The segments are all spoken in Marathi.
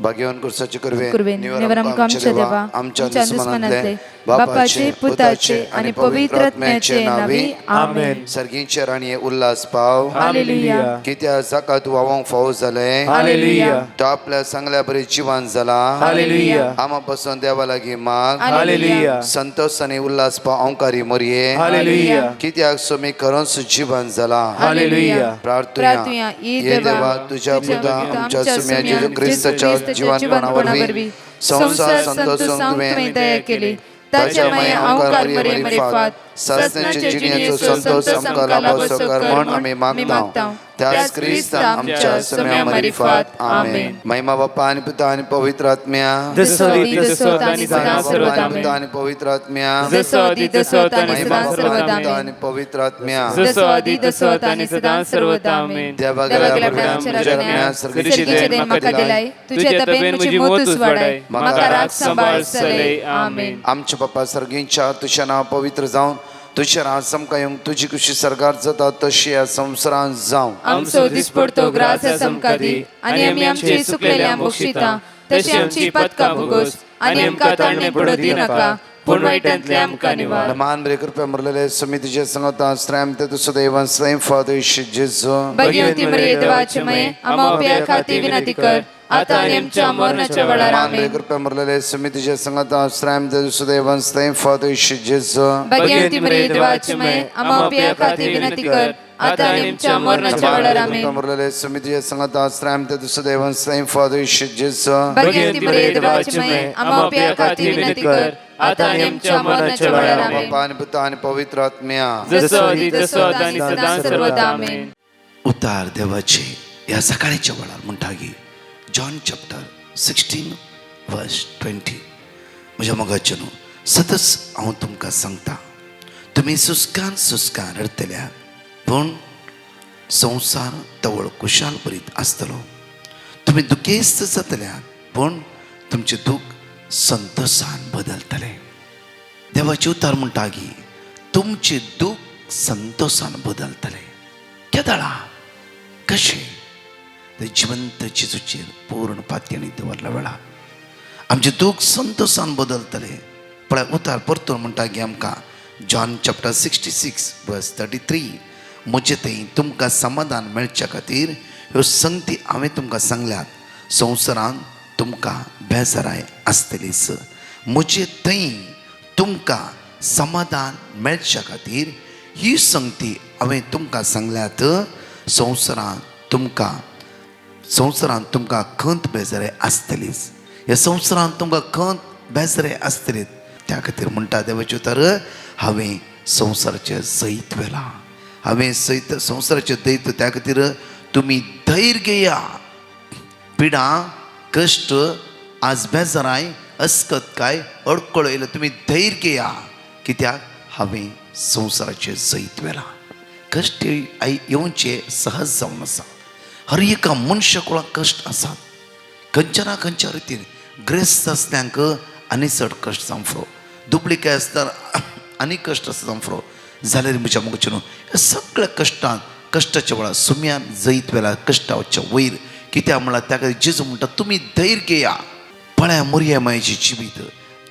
भाग्यवान कुर्साचे कुर्वेन करवे निवरम आमच्या देवा आमच्या दुश्मनांतले बापाचे पुताचे आणि पवित्र आत्म्याचे नावे आमेन. सर्गींचे राणी उल्हास पाव हालेलुया कित्या जाका तू वावंक फावो जाले हालेलुया तो आपल्या सांगल्या बरे जिवान जाला हालेलुया आमा पासून देवा लागी माग हालेलुया संतोष आणि उल्हास पाव औंकारी मोरये हालेलुया कित्याक सोमी करून जिवान जाला हालेलुया प्रार्थना ये देवा तुझ्या पुता आमच्या सुम्या जेजू ख्रिस्ताच्या जीवनपणावरवी संसार संतोष तुवें दया केली ताच्या ताच्या माया माया औंकार औंकार बरे बरे फात सासण्याचे जिणेचो संतोष आमकां लाभो कर म्हण आमी मागता त्याच ख्रिस्त आमच्या सम्या मारिफात आमेन. महिमा बाप्पा आणि पिता आणि पवित्र आत्म्या जसो आणि सदा सर्वदा पिता आमेन. आणि पवित्र आत्म्या जसो आणि महिमा सदा बाप्पा सर्वदा आणि पिता आमेन. आणि पवित्र आत्म्या जसो आणि सदा सर्वदा आमेन. देवा देवा गल्या गल्या सर्गीचे सर्गीचे देण म्हाका दिलाय तुझ्या तबेन म्हजी मोतूच वाडाय म्हाका राख सांबाळ सलय आमेन. आमचे बाप्पा सर्गींच्या तुझ्या नाव पवित्र जावन तुझ्या राज आमकां येवंक तुजी कुशी सरकार जाता तशी ह्या संवसारांत जावं आमचो दिसपडतो ग्रास समका दी आणि आमी आमची सुकलेल्या बक्षिता तशी आमची पदकां भोगोस आणि आमकां ताणणे पडो दी नाका पूण वायटांतले आमकां निवार. मान बरे कृपया मरलेले समितीचे संगता श्रम ते तुझं देवान स्वयं फादर जेजू भगवंती मरिये देवाचे मये आम्हा उप्या खाती विनंती कर आता आणि आमच्या मरणाच्या वेळार मान बरे आमेन. कृपया मरलेले समितीचे संगता श्रम ते तुझं देवान स्वयं फादर जेजू भगवंती मरिये देवाचे मये आम्हा उप्या खाती विनंती कर आता आणि आमच्या मरणाच्या वेळार आमेन. मरलेले समितीचे संगता श्रम ते तुझं देवान स्वयं फादर जेजू भगवंती मरिये देवाचे मये आम्हा उप्या खाती विनंती कर आता आणि आमच्या मरणाच्या वेळार आमेन. बाप्पा आणि पिता आणि पवित्र आत्म्या जसो आणि सदा सर्वदा आमेन. उतार देवाचे या सकाळच्या वेळार म्हणटागी जॉन चॅप्टर 16 वर्स 20 म्हज्या मोगाचे न्हू सतत हांव तुमकां सांगता तुमी सुस्कान रडतल्या पूण संवसार तवळ कुशाल बरीत आसतलो तुमी दुखेस्त जातल्या पूण तुमचे दूख संतोषान बदलतले. देवाचे उतार म्हणटागी तुमचे दूख संतोषान बदलतले. केदाळा कशें ते जिवंत जेजूचेर पूर्ण पातयेणी दवरल्या वेळार आमचे दूख संतोषान बदलतले. पळय उतार परतून म्हणटा की आमकां जॉन चॅप्टर 66 वर्स 33 म्हजे थंय तुमकां समाधान मेळच्या खातीर ह्यो संगती हांवें तुमकां सांगल्यात संवसारांत तुमकां बेजाराय आसतलीच म्हजे थंय तुमकां समाधान मेळच्या खातीर ही संगती हांवें तुमकां सांगल्यात संवसारांत तुमकां खंत बेजाराय आसतलीच ह्या संवसारांत तुमकां खंत बेजाराय आसतलीच त्या खातीर म्हणटा देवाचे उतार हांवें संवसाराचें जैत वेलां हांवें संवसाराचें दैत त्या खातीर तुमी धैर्य घेया पिडा कश्ट आज बेजाराय अस्कतकाय अडकळो येयलो तुमी धैर्य घेया कित्याक हांवें संवसाराचें जैत वेलां. कश्ट येवचे सहज जावन आसा. हर एका मनशा कुळाक कश्ट आसात. खंयच्या ना खंयच्या रितीन ग्रेस्त आसल्यांक आनी चड कश्ट जावं फुरो दुबळीकाय आसता आनी कश्ट आसा जावं फुरो जाल्यार म्हज्या मोगाचे न्हू ह्या सगळ्या कश्टाच्या वेळार सुम्यान जैत वेळार कश्टाच्या वयर कित्याक म्हळ्यार त्या खातीर जेजू म्हणटा तुमी धैर्य घेया. पळया मोरया मायेची जिवीत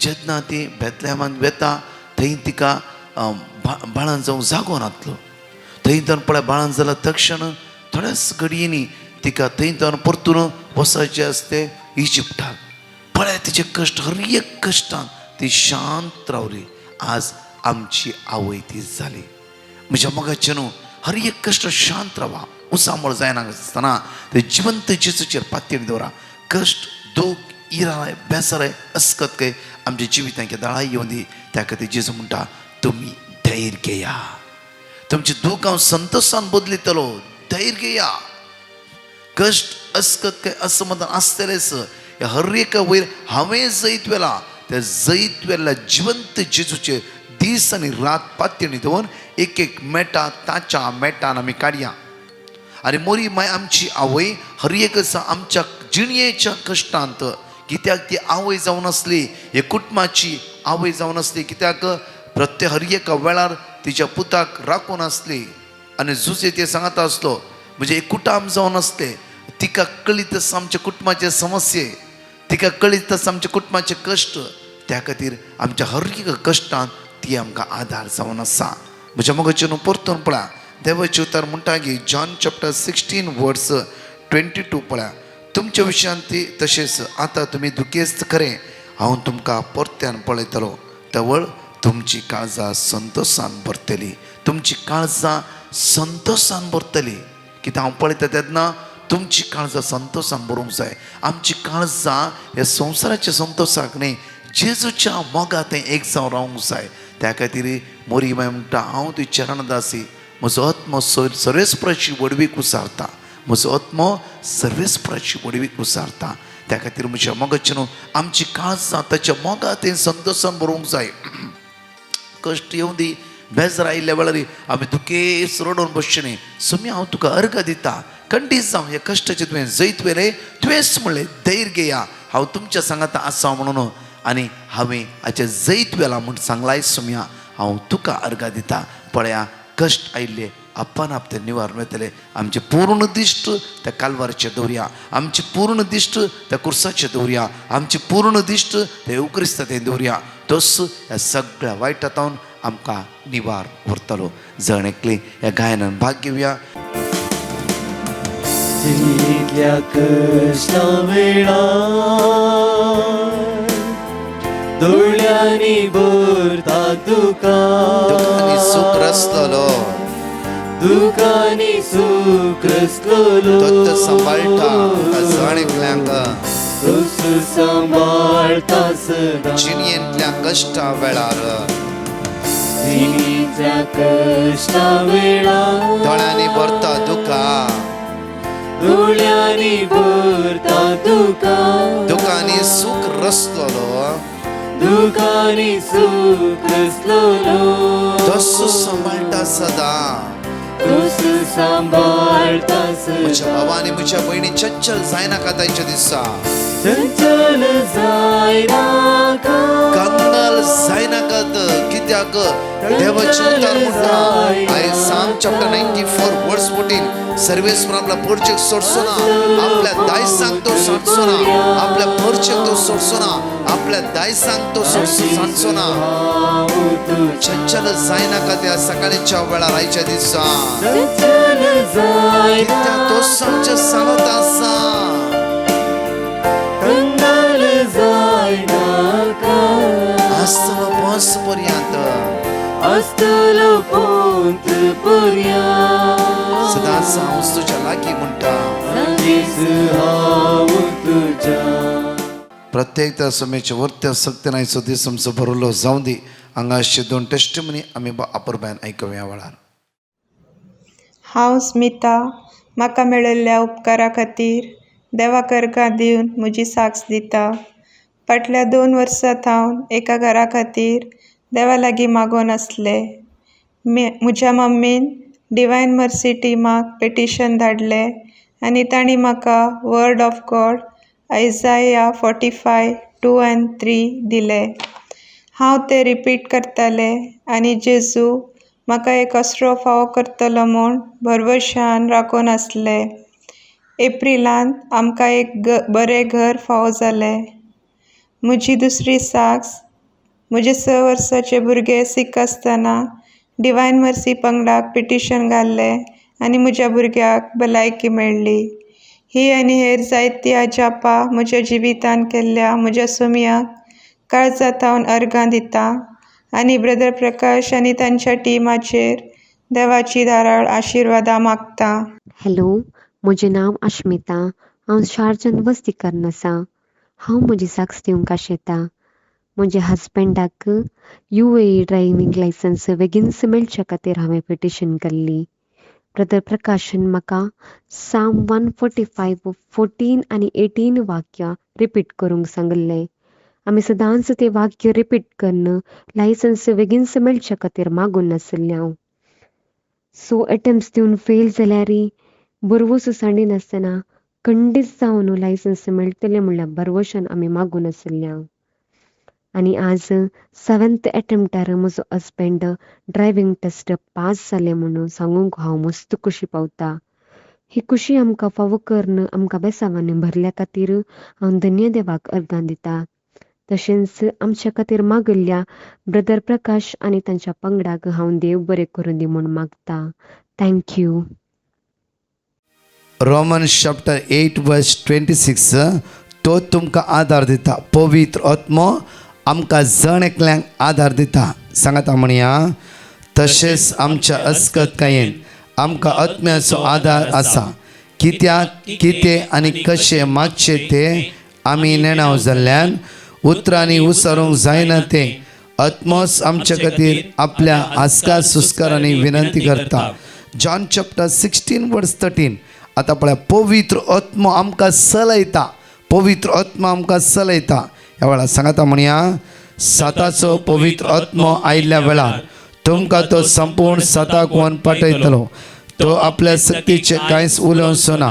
जेन्ना ती बेतलेहमांत वेता थंय तिका बाळान जावं जागो नासलो थंय तर पळय बाळान जाल्यार तक्षण थोड्याच घडयेनी तिका थंय तर परतून वसाचें आसते इजिप्टाक. पळय तिचे कश्ट हर एक कश्टान ती शांत रावली. आज आमची आवय ती जाली. म्हज्या मोगाचे न्हू हर एक कश्ट शांत रावा उसामळ जायना आसतना ते जिवंत जेजूचेर पातयेणी दवरा. कश्ट दूख इराय बेसाराय अस्कतकाय आमच्या जिवितांत दाळाय येवं दी त्या खातीर जेजू म्हणटा तुमी धैर्य घेया. तुमचे दूख हांव संतोषान बदलितलो धैर्य घेया. कश्ट अस्कतकाय असमाधान आसतलेच ह्या हर एका वयर हांवें जैत वेला त्या जैत वेल्ल्या जिवंत जेजूचे दीस आनी रात पातयेणी दवरून एक मेटा ताच्या मेटान आमी काडया. आनी मोरी माय आमची आवय हर एक आमच्या जिणयेच्या कश्टांत कित्याक ती आवय जावन आसली हे कुटुंबाची आवय जावन आसली कित्याक प्रत्येक हर एका वेळार तिच्या पुताक राखून आसली आनी झुजे ते सांगता आसलो म्हणजे एक कुटाम जावन आसले तिका कळीत आमच्या कुटुंबाचे समस्ये तिका कळीत तसं आमच्या कुटुंबाचे कश्ट, त्या खातीर आमच्या हर एक कश्टांत ती आमकां आधार जावन आसा. म्हज्या मोगाचे न्हू परतून पळया, देवाचे उतार म्हणटा की जॉन चॅप्टर 16 वर्स 22 पळया, तुमच्या विशयान ती तशेंच आतां तुमी दुखेस्त खरें, हांव तुमकां परत्यान पळयतलो, तवळ तुमची काळजां संतोशान भरतली, तुमची काळजां संतोशान भरतली. कित्याक हांव पळयता तेन्ना तुमची काळजां संतोशान भरूंक जाय. आमची काळजां ह्या संवसाराच्या संतोशाक न्ही, जेजूच्या मोगात तें एक जावन रावंक जाय. त्या खातीर मोरी बाय म्हणटा, हांव तुजी चरणदासी, म्हजो आत्मो सर्वेस्पराची वडवीक उसारता, म्हजो आत्मो सर्वेस्पराची वडवीक उसारता. त्या खातीर म्हज्या मोगाचे न्हू, आमची काळजां ताच्या मोगात तें संतोशान भरूंक जाय. कश्ट येवं दी, बेजार आयिल्ल्या वेळार आमी दुखेस रडोवन बसचें न्ही. सुमी हांव तुका अर्घ दिता, खंडीत जावं ह्या कश्टाचें तुवें जैत वेलें, तुवेंच म्हणलें धैर्य घेया, हांव तुमच्या सांगात आसा म्हणून, आनी हांवें हाचें जैत वेलां म्हूण सांगलाय. सुम्या हांव तुका अर्घ दिता. पळया, कश्ट आयिल्ले आपण आप ते निवारण येतले. आमचे पूर्ण दिश्ट त्या कालवारचे दवरया, आमचे पूर्ण दिश्ट त्या कुर्साचे दवरया, आमचे पूर्ण दिश्ट ते उक्रिस्तातें दवरया. तोच ह्या सगळ्या वायटांतून आमकां निवार व्हरतलो. जण एकली ह्या गायनान भाग घेवया. जितल्या कश्टा वेळार दोळ्यांनी भरता तुका, दुखांनी सूख रचतलो, दुखांनी सूख रचतलो, तो सांबाळटा जण एकल्यांक, तोच सांबाळता सदा. जिणयेंतल्या कश्टा वेळार, जिणेच्या कश्टा वेळार दोळ्यांनी भरता दुखा, दोळ्यांनी भरता तुका, दुखांनी सूख रचतलो, दुखांनी सूख रचतलो, तोच सांबाळटा सदा. तोच सांबाळता सदा. म्हज्या भावानी म्हज्या भयणी चंचल जायनाका ताच्या दिसा, चंचल जायनाका, कंगाल जायनाकात. कित्याक देवाचे उतार म्हणटा, साम चॅप्टर 94 वर्स 14, सर्वेस्वर आपला परचेक सोडचो ना, आपल्या दायसांक तो सांडचो ना, आपल्या परचेक तो सोडचो ना, आपल्या दायसांक तो सांडचो ना. चंचल जायनाका त्या सकाळीच्या वेळार आयच्या दिसा, चंचल कित्याक तो आमच्या सांगत आसा. कंगाल जायनाका, आसतलो पोंच पर्यंत, आसतलो पोंत पर्यंत, सदांच हांव तुज्या लागीं म्हणटा. सदांच हांव तुज्या. प्रत्येक समेच्या वर्त्या सक्तनायचो दीस आमचो भरलो जावं दी. हांगाचे 2 टेस्टिमनी आमी अपुरबायन आयकूया वेळार. हांव स्मिता, म्हाका मेळिल्ल्या उपकारा खातीर देवाक अर्घ दिवन म्हजी साक्ष दिता. फाटल्या 2 वर्सांत हांव एका घरा खातीर देवा लागीं मागोन आसलें. म्हज्या मम्मीन डिवायन मर्सी टिमाक पेटिशन धाडलें आनी तांणी म्हाका वर्ड ऑफ गॉड आयझाया 45, 2 and 3 दिलें. हांव तें रिपीट करतालें आनी जेजू म्हाका एक असरो फावो करतलो म्हूण भरवशान राखून आसलें. एप्रिलांत आमकां एक बरें घर फावो जालें. म्हजी दुसरी साक्ष, म्हजे 6 वर्साचे भुरगें सीक आसतना डिवायन मर्सी पंगडाक पिटिशन घाल्लें आनी म्हज्या भुरग्याक भलायकी मेळ्ळी. ही आनी हेर जायतीं जापां म्हज्या जिवितांत केल्ल्या म्हज्या सुमयाक काळजांत हांव अर्घां दितां आनी ब्रदर प्रकाश आनी तांच्या टिमाचेर देवाची धाराळ आशिर्वादां मागतां. हॅलो, म्हजें नांव अश्मिता. हांव शारजान वस्ती करन आसा. हांव म्हजी साक्ष दिवंक आशेतां. म्हज्या हजबंडाक UAE ड्रायव्हिंग लायसन्स बेगीनच मेळच्या खातीर हांवें पिटिशन केल्ली. ब्रदर प्रकाशन म्हाका साम 145, 14 आनी 18 वाक्य रिपीट करूंक सांगलें. आमी सदांच तें वाक्य रिपीट करून लायसन्स बेगीनच मेळच्या खातीर मागून आसलें हांव. सो अटेम्प्ट्स दिवन फेल जाल्यारय बरवस सांडिनासतना खंडीत जावन लायसन्स मेळटलें म्हणल्यार बरवशान आमी मागून आसलें हांव. आनी आज 7th अटेम्प्टार म्हजो हजबंड ड्रायव्हिंग टेस्ट पास जालें म्हणून सांगूंक हांव मस्त खोशी पावता. ही खुशी आमकां फावो करून आमकां बेसावांनी भरल्या खातीर हांव धन्य देवाक अर्गां दिता. तशेंच आमच्या खातीर मागल्ल्या ब्रदर प्रकाश आनी तांच्या पंगडाक हांव देव बरें करून दी म्हूण मागता. थँक्यू. रोमन्स चॅप्टर 8 वर्स 26 तो तुमकां आदार दिता. पवित्र आत्मो आमकां जण एकल्यांक आदार दिता. सांगाता म्हणया तशेंच आमच्या अस्कतकायेन आमकां आत्म्याचो आदार आसा. कित्याक कितें आनी कशें मागचे ते आमी नेणाव जाल्ल्यान उतरांनी उसारूंक जायना ते आत्मोस आमचे खातीर आपल्या आस्कार सुस्कारांनी विनंती करता. जॉन चॅप्टर 16 वर्स 13 आतां पळय पवित्र आत्मो आमकां चलयता. पवित्र आत्मो आमकां चलयता. ह्या वेळार सांगाता म्हणया साताचो पवित्र आत्मो आयिल्ल्या वेळार तुमकां तो संपूर्ण साताक व्हरून पाठयतलो. तो आपल्या सक्तीचे कांयच उलोवचो ना.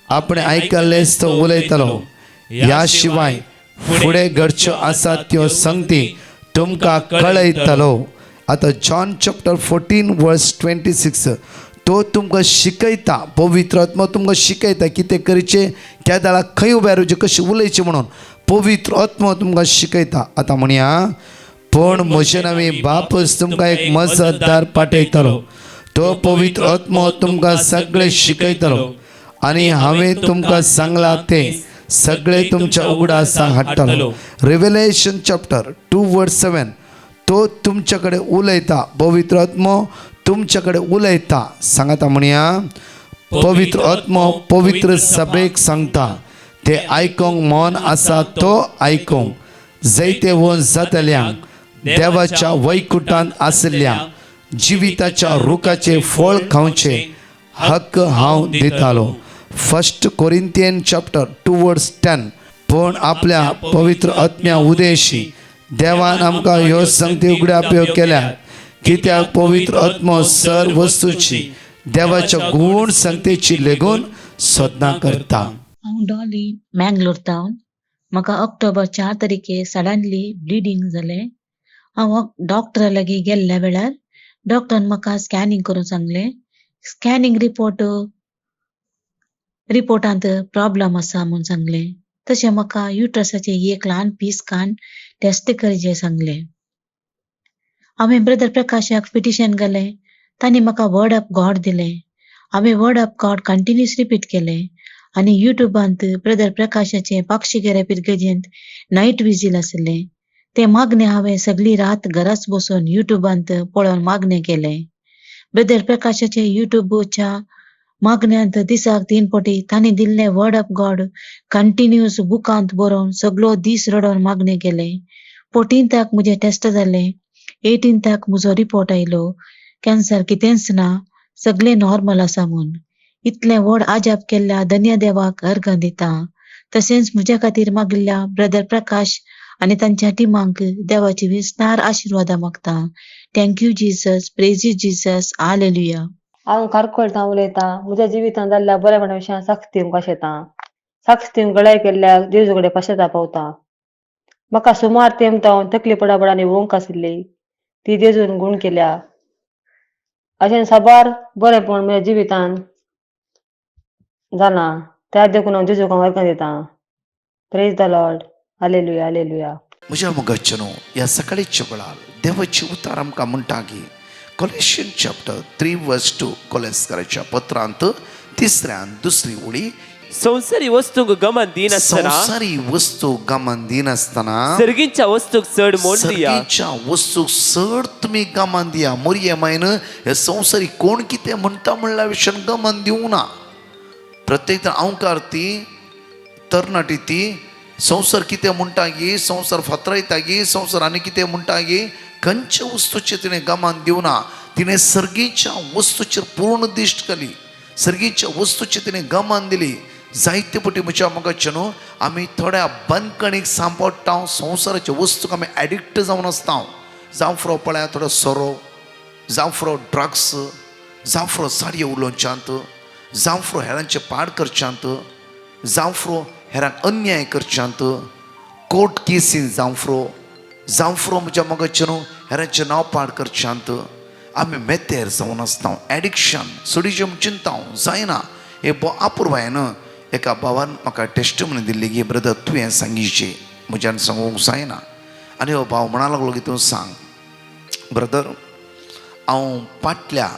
आपणें आयकल्लेच तो उलयतलो. ह्या शिवाय फुडें घडच्यो आसात त्यो संगती तुमकां कळयतलो. आतां जॉन चॅप्टर 14 वर्स 26 तो तुमकां शिकयता. पवित्र आत्मो तुमकां शिकयता कितें करचें, त्या दाळाक खंय उबें रावचें, कशें उलयचें म्हणून पवित्र आत्मो तुमकां शिकयता. आतां म्हणया पूण म्हजे नवी बापूस तुमकां एक मजतदार पाठयतलो. तो पवित्र आत्मो तुमकां सगळें शिकयतलो आनी हांवें तुमकां सांगलां तें सगळें तुमच्या उगडासाक हाडटलो. रिव्हेलेशन चॅप्टर 2 वर्स 7 तो तुमचे कडेन उलयता. पवित्र आत्मो तुमचे कडेन उलयता. सांगाता म्हणया पवित्र आत्मो पवित्र सभेक सांगता. ते आयकोंक मौन आसा तो आयकोंक, जैते वोन जातल्यांक देवाच्या वैकुंठांत आसल्या जिविताच्या रुखाचे फळ खावचे हक्क हांव दितालो. 1 कोरिंथियन चॅप्टर 2 वर्स 10 पूण आपल्या पवित्र आत्म्या उदेशी देवान आमकां ह्यो संगती उगड्याप्यो केल्या. कित्याक पवित्र आत्मो सर वस्तूची देवाच्या गूण संगतेची लेगून सोदना करता. हांव डॉली मँगलोर टावन. म्हाका ऑक्टोबर 4 तारीखे सडनली ब्लिडींग जालें. हांव डॉक्टरा लागीं गेल्ल्या वेळार डॉक्टरान म्हाका स्कॅनिंग करून सांगलें. स्कॅनिंग रिपोर्टांत प्रॉब्लम आसा म्हूण सांगलें. तशें म्हाका युट्रसाचें एक ल्हान पीस कान टेस्ट करचें सांगलें. हांवें ब्रदर प्रकाशाक पिटिशन घालें. तांणी म्हाका वर्ड ऑफ गॉड दिलें. हांवें word of God continuous repeat केलें आनी युट्यूबांत ब्रदर प्रकाशाचें पाक्षी थेरपी गजेंत नायट विजील आसलें. तें मागणें हांवें सगळी रात घराच बसून युट्यूबांत पळोवन मागणें केलें. ब्रदर प्रकाशाचे युट्यूबच्या मागण्यांत दिसाक 3 फावटी तांणी दिल्लें वर्ड ऑफ गॉड कंटिन्यूस बुकांत बरोवन सगळो दीस रडोवन मागणें केलें. 14th म्हजें टेस्ट जालें. 18th म्हजो रिपोर्ट आयलो. कॅन्सर कितेंच ना, सगळें नॉर्मल आसा म्हूण. इतलें व्हड आजाप केल्ल्या धन्य देवाक अर्घ दिता. तशेंच म्हज्या खातीर मागिल्ल्या ब्रदर प्रकाश आनी तांच्या टिमांक देवाची विस्तार आशिर्वादा मागता. Thank you Jesus, praise Jesus, hallelujah. हांव कारकोळता उलयतां. म्हज्या जिवितांत जाल्ल्या बऱ्यापणा विशीं साक्ष दिवंक शेतां. साक्ष दिवंक गळाय केल्ल्या जेजू कडेन पश्चाताप पावता. म्हाका सुमार तेंमतावन तकली पडापडांनी वोंक आशिल्ली ती जेजून गूण केल्या. अशें साबार बरेंपण म्हज्या जिवितांत जालां. त्या देखून हांव जेजूक अर्घ दितां. Praise the Lord. Hallelujah, hallelujah. म्हज्या मोगाचेनो ह्या सकाळीच्या वेळार देवाची उतार आमकां म्हणटा की कोलेशियन चॅप्टर 3 वर्स 2 कोलेस्कराच्या पत्रांत 3ऱ्यान 2री ओळी संसारी वस्तूंक गमन दिनासतना संसारी वस्तू गमान दिनासतना सर्गीच्या वस्तूक चढ मोल दिया. सर्गीच्या वस्तूक चड तुमी गमान दिया. मोरये मायन हे संसारी कोण कितें म्हणटा म्हणल्या विशयान गमान दिवं ना. प्रत्येक अवकार ती तरणाटी ती संसार कितें म्हणटा गे, संसार फातरायता गे, संसार आनी कितें म्हणटा गे, खंयच्या वस्तूचेर तिणें गमान दिवं ना. तिणें सर्गीच्या वस्तूचेर पूर्ण दिश्ट केली. सर्गीच्या वस्तूचेर तिणें गमान दिली. जायते पटी म्हज्या मोगाचे न्हू आमी थोड्या बंदकणीक सांपडटा. संवसाराच्या वस्तूक आमी एडिक्ट जावन आसता. जावं फ्रो पळया थोडो सोरो, जावं फ्रो ड्रग्स, जावं फ्रो साडयो उलोवच्यांत, जावं फ्रो हेरांचे पाड करच्यांत, जावं फ्रो हेरांक अन्याय करच्यांत, कोर्ट केसीन जावं फ्रो म्हज्या मोगाचे न्हू हेरांचें नांव पाड करच्यांत आमी मेतेर जावन आसता. एडिक्शन सोडिजम चिंता जायना. हे अपूर्व आहे ना. एका भावान म्हाका टेस्टमनी दिल्ली की ब्रदर तूं हें सांगिची म्हज्यान सांगूंक जायना. आनी हो भाव म्हणा लागलो की तूं सांग. ब्रदर, हांव फाटल्या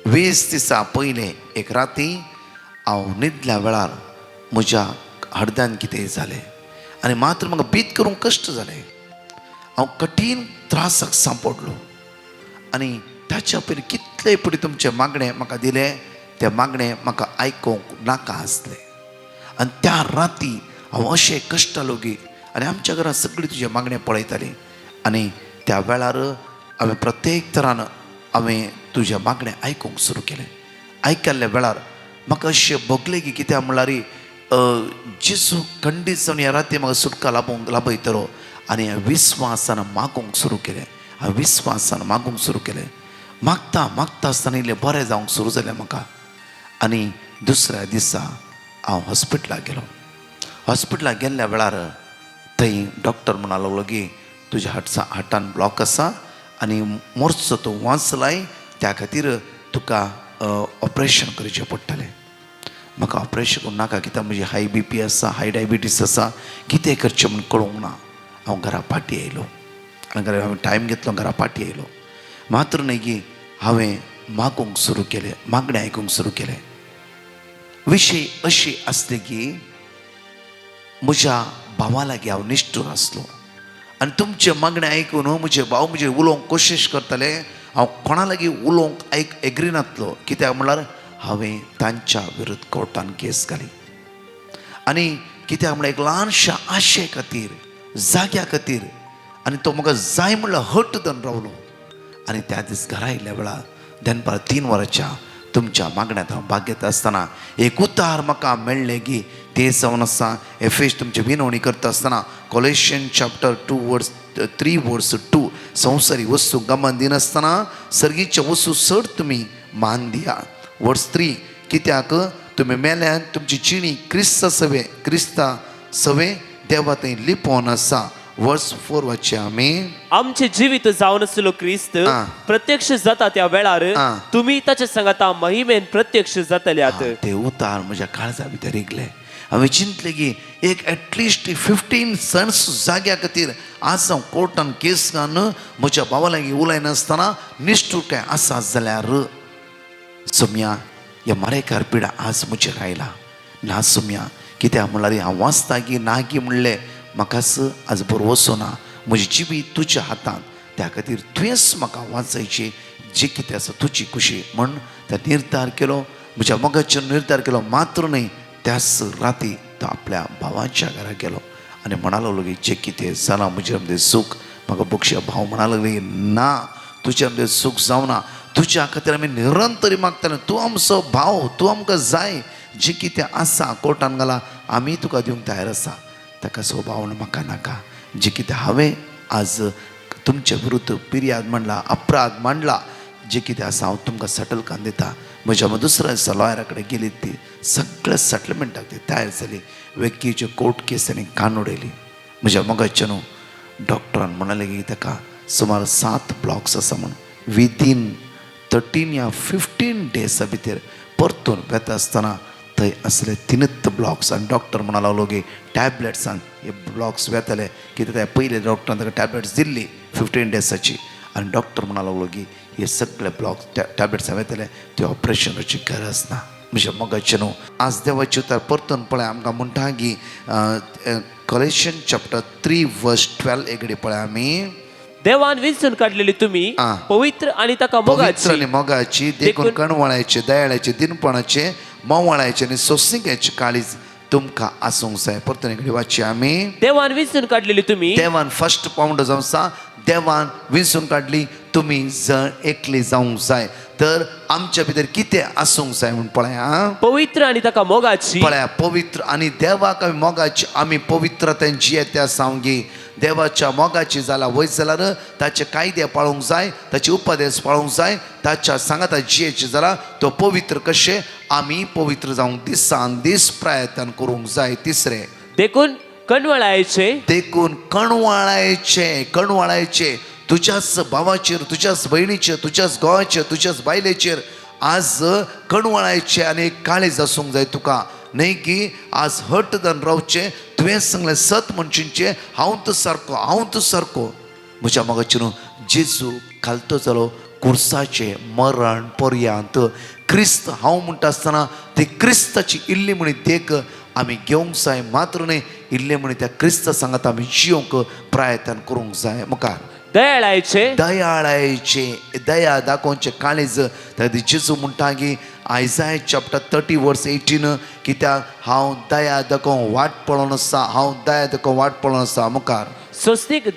20 दिसां पयलें एक राती हांव न्हिदल्या वेळार म्हज्या हड्यान कितें जालें आनी मात्र म्हाका बीत करूंक कश्ट जालें. हांव कठीण त्रासाक सांपडलो आनी ताच्या पयलीं कितलेय पडी तुमचे मागणें म्हाका दिलें, तें मागणें म्हाका आयकूंक नाका आसलें. आनी त्या राती हांव अशें कश्टालो की आनी आमच्या घरांत सगळीं तुजें मागणें पळयतालीं. आनी त्या वेळार हांवें प्रत्येक तरान हांवें तुजें मागणें आयकूंक सुरू केलें. आयकल्ल्या वेळार म्हाका अशें भोगलें की कित्याक म्हणल्यार जेजू खंडीत जावन ह्या राती म्हाका सुटका लाभयतलो. आनी हांवें विस्वासान मागूंक सुरू केलें. हांवें विस्वासान मागूंक सुरू केलें. मागता मागता आसतना इल्लें बरें जावंक सुरू जालें म्हाका. आनी दुसऱ्या दिसा हांव हॉस्पिटलाक गेलो. हॉस्पिटलाक गेल्ल्या वेळार थंय डॉक्टर म्हणा लागलो की तुज्या हार्टान ब्लॉक आसा आनी मोर्चो तो वाचलाय, त्या खातीर तुका ऑपरेशन करचें पडटलें. म्हाका ऑपरेशन करूं नाका कित्याक म्हजी हाय BP आसा, हाय डायबिटीस आसा, कितें करचें म्हूण कळूंक ना. हांव घरा फाटीं आयलो आनी हांवें टायम घेतलो, घरा फाटीं आयलो. मात्र न्ही की हांवें मागूंक सुरू केलें, मागणें आयकूंक सुरू केलें. विशय अशी आसली की म्हज्या भावा लागीं हांव निश्ठूर आसलो आनी तुमचे मागणें आयकून म्हजे भाव म्हजे उलोवंक कोशिश करताले. हांव कोणा लागीं उलोवंक एग्री नासलो कित्याक म्हणल्यार हांवें तांच्या विरुद्ध कोर्टान केस घाली. आनी कित्याक म्हणल्यार एक ल्हानशा आशे खातीर, जाग्या खातीर, आनी तो म्हाका जाय म्हणल्यार हट्ट धरून रावलो. आनी त्या दीस घरा आयिल्ल्या वेळार दनपार 3 वरांच्या तुमच्या मागण्यांत हांव भाग घेता आसतना एक उतार म्हाका मेळ्ळें की ते जावन आसा एफेस तुमची विनवणी करता आसतना Colossians chapter 2 verse 3 verse 2 संवसारी वस्तू गमन दिनासतना सर्गीच्या वस्तू चड तुमी मान दिया. वर्स 3 कित्याक तुमी मेल्यान तुमची चिणी क्रिस्ता सवे देवा थंय लिपोवन आसा. वर्स 4 वाचे आमी आमचे जिवीत जावन आसलो क्रिस्त प्रत्यक्ष जाता त्या वेळार तुम्ही ताच्या सांगाता महिमेन प्रत्यक्ष जातल्यात. ते उतार म्हज्या काळजा भितर येयले. हांवें चिंतलें की एक एटलिस्ट 15 सन्स जाग्या खातीर आज हांव कोर्टान केस घालून म्हज्या भावा लागीं उलयनासतना निश्ठूर काय आसा जाल्यार सोम्या ह्या मारेकार पिडा आज म्हजेर आयला ना सोम्या. कित्याक म्हणल्यार हांव वाचता की ना की म्हणलें म्हाकाच आज बरो वचना. म्हजी जिबी तुज्या हातांत, त्या खातीर तुवेंच म्हाका वाचयची. जी कितें आसा तुजी खुशी म्हण त्या निर्धार केलो, म्हज्या मोगाचेर निर्धार केलो. मात्र न्ही त्याच राती तो आपल्या भावाच्या घरा गेलो आनी म्हणा लागलो की जें कितें जालां म्हजे मदें सूख म्हाका बक्षी. भाव म्हणा लागले ना, तुज्या मदें सूख जावना, तुज्या खातीर आमी निरंतरी मागताले. तूं आमचो भाव, तूं आमकां जाय. जें कितें आसा कोर्टान घाला आमी तुका दिवंक तयार आसा. ताका सो भाव म्हाका नाका. जें कितें हांवें आज तुमच्या विरुद्ध पिर्याद मांडला, अपराध मांडला, जें कितें आसा हांव तुमकां सेटल करून दिता. म्हज्या दुसऱ्या दिसा लॉयरा कडेन गेली, ती सगळ्या सेटलमेंटाक ती तयार जाली. वेगळीच्यो कोर्ट केसांनी कान उडयली. म्हज्या मोगाच्या न्हू डॉक्टरान म्हणालें की ताका सुमार 7 ब्लॉक्स आसा म्हूण. विदीन 13 या 15 डेजा भितर परतून वेता आसतना थंय असले 3 ब्लॉक्स. आनी डॉक्टर म्हणा लागलो की टॅबलेट्सान हे ब्लॉक्स वेताले कित्याक त्या पयले डॉक्टरान ताका टॅबलेट्स दिल्ली 15 डेजाची. आनी डॉक्टर म्हणा लागलो की हे सगळे ब्लॉक्स टॅबलेट्स वेताले, ते ऑपरेशनाची गरज ना. म्हज्या मोगाचें न्हू आज देवाची उतार परतून पळय आमकां म्हणटा की Colossians chapter 3 verse 12 एकडे पळय आमी देवान विंचून काढलेली तुम्ही पवित्र आणि ताका पवित्र आणि मोगाची देखून कणवळायचे, दयाळाचे, दिनपणाचे, मोवाळायचे आणि सोसिंग्याचे काळीज तुमकां आसूंक जाय. परतून एकडे वाची आमी देवान विंचून काढलेली तुम्ही. देवान फर्स्ट पावंड जावं आसा, देवान विंचून काडली तुमी जण एकली जावंक जाय. तर आमच्या भितर कितें आसूंक जाय म्हूण पळय पवित्र आणि ताका मोगाची. पळया पवित्र आणि देवाक आमी मोगाची, आमी पवित्रतेन जियेत्या सांगी. देवाच्या मोगाची जाल्यार वयत जाल्यार ताचे कायदे पाळूंक जाय, ताचे उपदेश पाळूंक जाय, ताच्या सांगाता जियेचे जाल्यार तो पवित्र कशें आमी पवित्र जावंक दिसान दीस प्रयत्न करूंक जाय. तिसरें देखून कणवळायचे, देखून कणवळायचे तुझ्याच भावाचेर, तुझ्याच बहिणीचेर, तुझ्याच घोवाचेर, तुझ्याच बायलेचेर आज कणवळायचे आनी काळीज आसूंक जाय तुका, न्हय की आज हट जावन रावचे. तुवें सांगलें सत म्हणचींचे हांव तूं सारको. म्हज्या मोगाची न्हू, जेजू घालतो जालो कुर्साचे मरण पर्यंत क्रिस्त हांव म्हणटा आसतना ती क्रिस्ताची इल्ली म्हणी देख आमी घेवंक जाय. मात्र न्हय, इल्ले म्हणी त्या क्रिस्ता सांगात आमी जियोंक प्रयत्न करूंक जाय. मुखार दयाळायचे दया दाखोवचे काळीज. जेजू म्हणटा की आयजाय चॅप्टर 30 वर्स 18 कित्याक हांव दया दाखोवंक वाट पळोवन आसा. मुखार सोंसणीक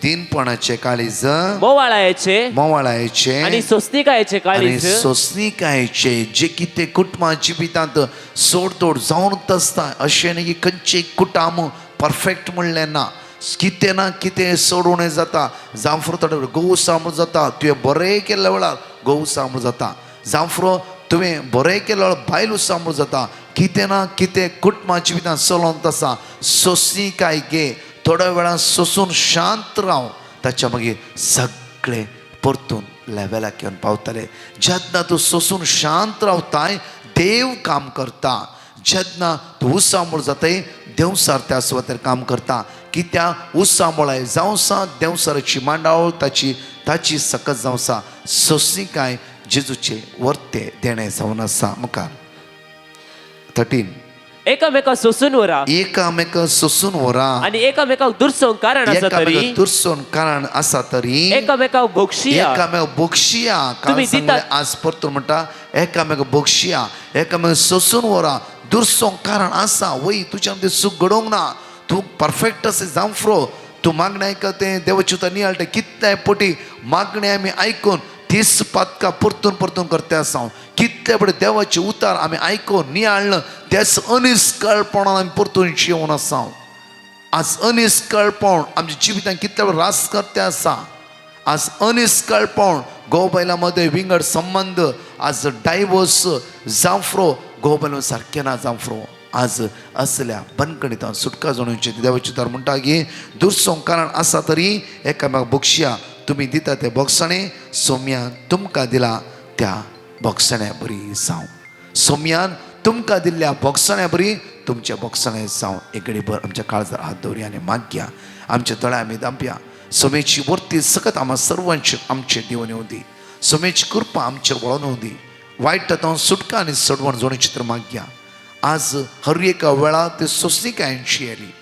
दिनपणाचे काळीज, मोवाळायचे आनी सोंसणीकायेचे काळीज, सोंसणीकायेचे जे कितें कुटुंबा जिवितांत सोडतोड जावन आसता. अशें न्ही की खंयचेय कुटुंब परफेक्ट म्हणलें ना. कितें ना कितें सोडून जाता. जांफ्रो थोडे घोव सांबळ जाता, तुवें बरें केल्ल्या वेळार घोव सांबळ जाता. जांफ्रो तुवें बरें केल्ल्या वेळार बायलो सांबळ जाता. कितें ना कितें कुटुंबा जिवितांत चलोंत आसा. सोंसणीकाय घे, थोड्या वेळार सोंसून शांत राव, ताच्या मागीर सगळें परतून लेवलाक येवन पावतले. जेन्ना तूं सोंसून शांत रावताय देव काम करता. जेन्ना तूं उसांबळ जाताय देवसार त्या सुवातेर काम करता. कित्याक उसांबळाय जावं सा देवसाराची मांडावळ ताची सकत जावं सा. सोंसणीकाय जेजूचे वर्ते देणे जावन आसा. मुखार 13 एकामेकाक सोंसून व्हरा आनी एकामेकाक दुर्सोंक कारण आसा तरी एकामेकाक बोगशिया. आज परतून म्हणटा एकामेकाक बोगशिया, एकामेकाक सोंसून व्हरा. दुर्सोंक कारण आसा वय तुज्या भितर सुख घडोवंक ना. तूं परफेक्ट आसा जांफ्रो, तूं मागणें आयकतें देवाची उतर नियाळटें कितल्या पटी मागणें आमी आयकून तीस पातकां परतून करता आसा. कितले पटी देवाचे उतार आमी आयकून नियाळ्ळं तेच अनिस्कळपणान आमी परतून जिवून आसा. आज अनिस्कळपण आमच्या जिवितांत कितले रास करता आसा. आज अनिस्कळपण घोव बायलां मदें विंगड संबंध आज डायवोर्स जांफ्रो घोव बायलां सारकें ना. जांफ्रो आज असल्या बंदखणींत सुटका जोडूंची देवाची उतर म्हणटा की दुर्सोंक कारण आसा तरी एकामेकाक बोगशिया. तुमी दिता ते बोगसणे सोम्यान तुमकां दिला त्या बोगसण्या बरी जावं. सोम्यान तुमकां दिल्ल्या बोगसण्या बरी तुमच्या बोगसणे जावं. एक घडीभर आमच्या काळजार हात दवरया आनी मागया. आमच्या दोळ्या आमी दांपया. सोमेची वर्ती सकत आम्हा सर्वांचे आमचे दिवन येवं दी. सोमेची कृपा आमचेर वळोवन येवं दी. वायट तातूंत सुटका आनी सडवण जोडूंची तर मागया. आज हर एका वेळा ते सोंसणीकायेची येयली.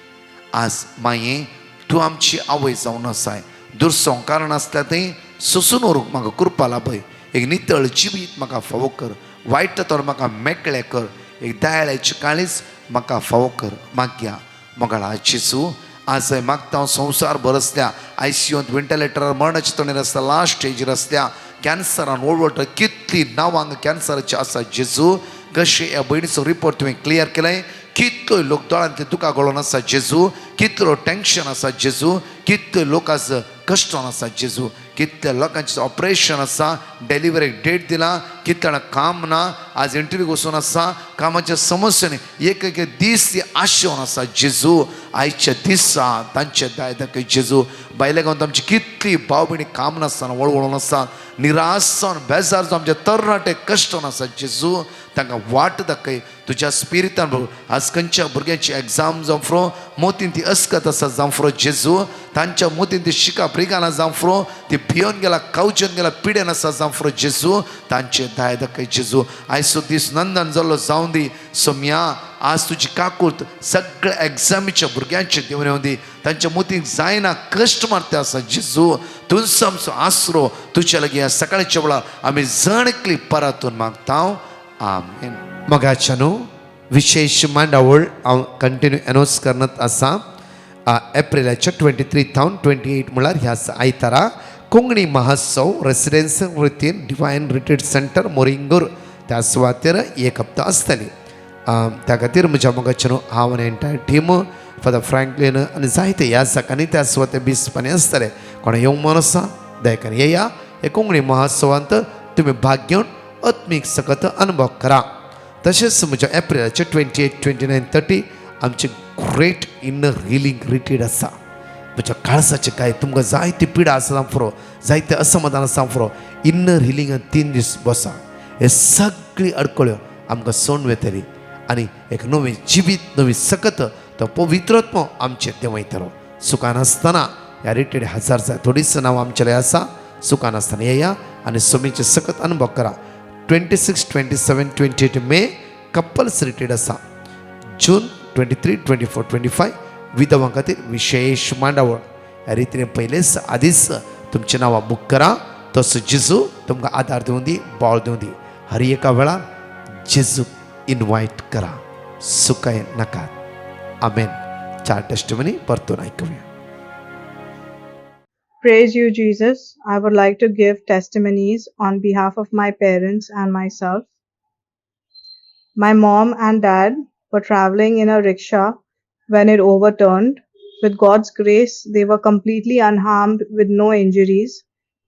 आज माये तूं आमची आवय जावन आसाय. दुर्सोंक कारण आसल्या थंय सोंसून व्हरूंक म्हाका कृपा लाभय. एक नितळ जिवीत म्हाका फावो कर. वायट तातूंत म्हाका मेकळें कर. एक दयाळ्याची काळीज म्हाका फावो कर. मागया मोगाळा जेजू. आज मागता हांव संवसार भर आसल्या ICUंत वेंटिलेटरार मरणाचे तोंडेर आसता, लास्ट स्टेजीर आसल्या कॅन्सरान वळवळ कितली नांवांक कॅन्सराची आसा. जेजू कशें ह्या भयणीचो रिपोर्ट तुवें क्लियर केलें. कितलोय लोक दोळ्यांतले दुका गळोन आसा जेजू. कितलो टेन्शन आसा जेजू. कितले लोक आज कश्टान आसा जेजू. कितल्या लोकांचें ऑपरेशन आसा, डेलिव्हरीक डेट दिला, कितल्या काम ना, आज इंटरव्यू वचून आसा, कामाच्या समस्येनी एक एक दीस ती आशेवन आसा जेजू. आयच्या दिसा तांचे दाय दाखय जेजू. बायले गांवांत आमची कितली भाव भयणी काम नासतना वळवळून आसा, निरासन बेजार जो आमचे तरणाटे कश्टान आसा जेजू. तांकां वाट दाखय तुज्या स्पिरितान. आज खंयच्या भुरग्यांची एग्जाम जावफ्रो मोतीन ती अस्कत आसा जावफ्रो जेजू. तांच्या मोतीन ती शिका प्रिगाना जावफ्रो ती भियोन गेला, कावचून गेला, पिडेन आसा जावफ्रो जेजू. तांचे दाय दाखय जेजू. आयचो दीस नंदन जाल्लो जावं दी. सोम्या आज तुजी काकूट सगळ्या एग्जामीच्या भुरग्यांचे देवन येवं दी. तांच्या मोतीक जायना कश्ट मारता आसा जेजू. तुजो आमचो आसरो तुज्या लागीं ह्या सकाळच्या वेळार आमी जणकली परातून मागता. आमेन. मोगाच्या न्हू विशेष मांडावळ हांव कंटिन्यू अनाउन्स करत आसा. एप्रिलाच्या 23 थावन 28 म्हळ्यार ह्या आयतारा कोंकणी महोत्सव रेसिडेन्सी वृत्तीन डिवायन रिट्रीट सेंटर मोरिंगूर त्या सुवातेर एक हप्तो आसतली. त्या खातीर म्हज्या मोगाच्या न्हू हांव आनी एंटायर टीम फादर फ्रँकलीन आनी जायते ह्या सकाळी त्या सुवातेर बिस्पानी आसतले. कोणा येवंक मन आसा दयेकान येया. हे कोंकणी महोत्सवांत तुमी भाग घेवन आत्मीक सकत अनुभव करा. तशेंच म्हज्या एप्रिलाचे 28, 29, 30 आमचे ग्रेट इनर हिलिंग रिट्रीट आसा. म्हज्या काळसाचे काय तुमकां जायती पिडा आसा फुरो जायते असमाधान आसा फुरो इन्नर हिलिंगान 3 दीस बसा हे सगळी अडकळ्यो आमकां सोडून वेतली आनी एक नवें जिवीत नवी सकत तो पवित्रत्व आमचे ते वयतलो सुखान आसतना ह्या रिटेड 1000 जाय थोडीच नांव आमचेले आसा सुखान आसतना येया आनी सोमीचे सकत अनुभव करा 26, 27, 28 मे कपल्स रिटेड आसा जून 23, 24, 25 विधवां खातीर विशेष मांडावळ ह्या रितीने पयलेच आदीच तुमची नांवां बूक करा तसो जेजू तुमकां आदार दिवं दी बळ दिवं दी हर एका वेळार जेजू इनवायट करा सुकाय नाकात आमेन 4 टेस्टिमनी परतून आयकुया Praise you, Jesus. I would like to give testimonies on behalf of my parents and myself. My mom and dad were traveling in a rickshaw when it overturned. With God's grace, they were completely unharmed with no injuries.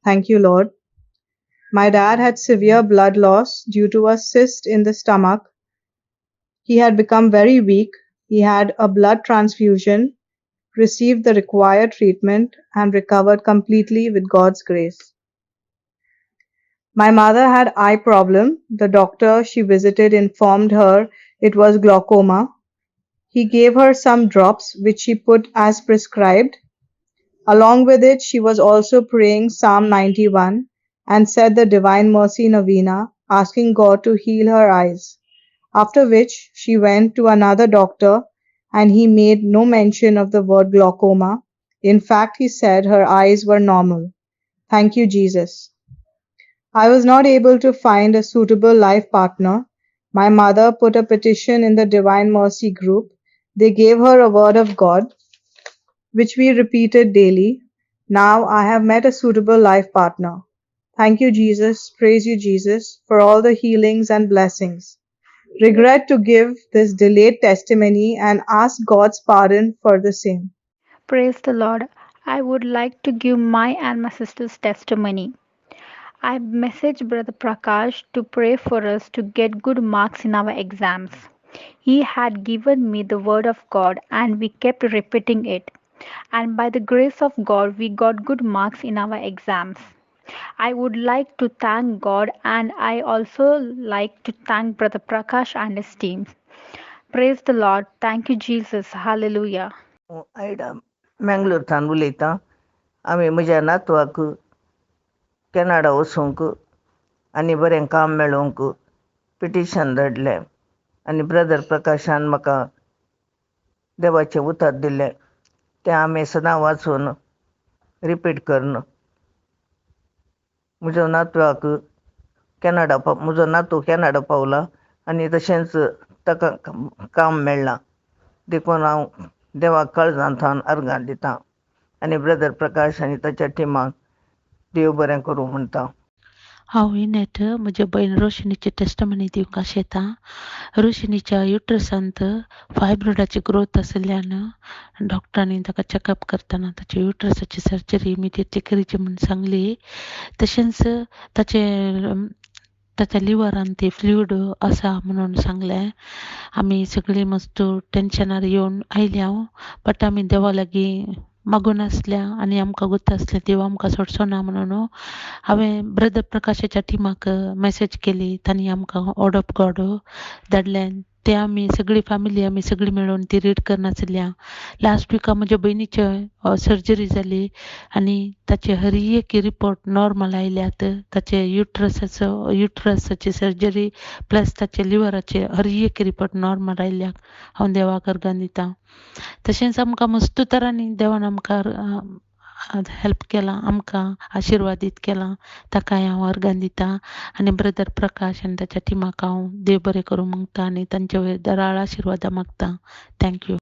Thank you, Lord. My dad had severe blood loss due to a cyst in the stomach. He had become very weak. He had a blood transfusion, received the required treatment, and recovered completely with God's grace. My mother had eye problem. The doctor she visited informed her it was glaucoma. He gave her some drops which she put as prescribed. Along with it, she was also praying Psalm 91 and said the Divine Mercy Novena, asking God to heal her eyes. After which, she went to another doctor and he made no mention of the word glaucoma. In fact, he said her eyes were normal. Thank you, Jesus. I was not able to find a suitable life partner. My mother put a petition in the Divine Mercy group. They gave her a word of God, which we repeated daily. Now I have met a suitable life partner. Thank you, Jesus. Praise you, Jesus, for all the healings and blessings. Regret to give this delayed testimony and ask God's pardon for the same. Praise the Lord. I would like to give my and my sister's testimony. I messaged Brother Prakash to pray for us to get good marks in our exams. He had given me the word of God and we kept repeating it. And by the grace of God, we got good marks in our exams. I would like to thank God and I also like to thank Brother Prakash and his team. Praise the Lord. Thank you, Jesus. Hallelujah. आयडा मँगलोरथान उलयतां आमी म्हज्या नातवाक कॅनडा वचूंक आनी बरें काम मेळोवंक पिटिशन धाडलें आनी ब्रदर प्रकाशान म्हाका देवाचें उतर दिलें तें आमी सदां वाचून रिपीट करन म्हजो नातू कॅनडा पावला आनी तशेंच ताका काम मेळ्ळां देखून हांव देवाक काळजांतल्यान अर्गां दितां आनी ब्रदर प्रकाश आनी ताच्या टिमाक देव बरें करूं म्हणटा हांव इनेट म्हजे भयण रोशनीची टेस्टमनी दिवंक शेतां रोशनीच्या युट्रसांत फायब्रोडाची ग्रोथ आशिल्ल्यान डॉक्टरांनी ताका चॅकअप करतना ताचे युट्रसाची सर्जरी इमिडिएटली करची म्हूण सांगली तशेंच ताच्या लिव्हरान ती फ्लुइड आसा म्हणून सांगलें आमी सगळीं मस्तू टेन्शनार येवन आयल्या बट आमी देवा लागीं मागून आसल्या आनी आमकां गुत आसलें देव आमकां सोडचो ना म्हणून हांवें ब्रदर प्रकाशाच्या टिमाक मॅसेज केली तांणी आमकां वर्ड ऑफ गॉड धाडलें ते आमी सगळी फॅमिली आमी सगळीं मेळून ती रीड करनासल्या लास्ट विका म्हज्या भयणीचे सर्जरी जाली आनी ताचे हर एक रिपोर्ट नॉर्मल आयल्यात ताचे युट्रसाची सर्जरी प्लस ताचे लिव्हराचे हर एक रिपोर्ट नॉर्मल आयल्याक हांव देवाक अर्गां दितां तशेंच आमकां मस्त तरांनी देवान आमकां हेल्प केलां आमकां आशिर्वादीत केलां ताकाय हांव अर्गां दितां आनी ब्रदर प्रकाश आनी ताच्या टिमाक हांव देव बरें करूं मागता आनी तांचे वयर दराळ आशिर्वादा मागता थँक्यू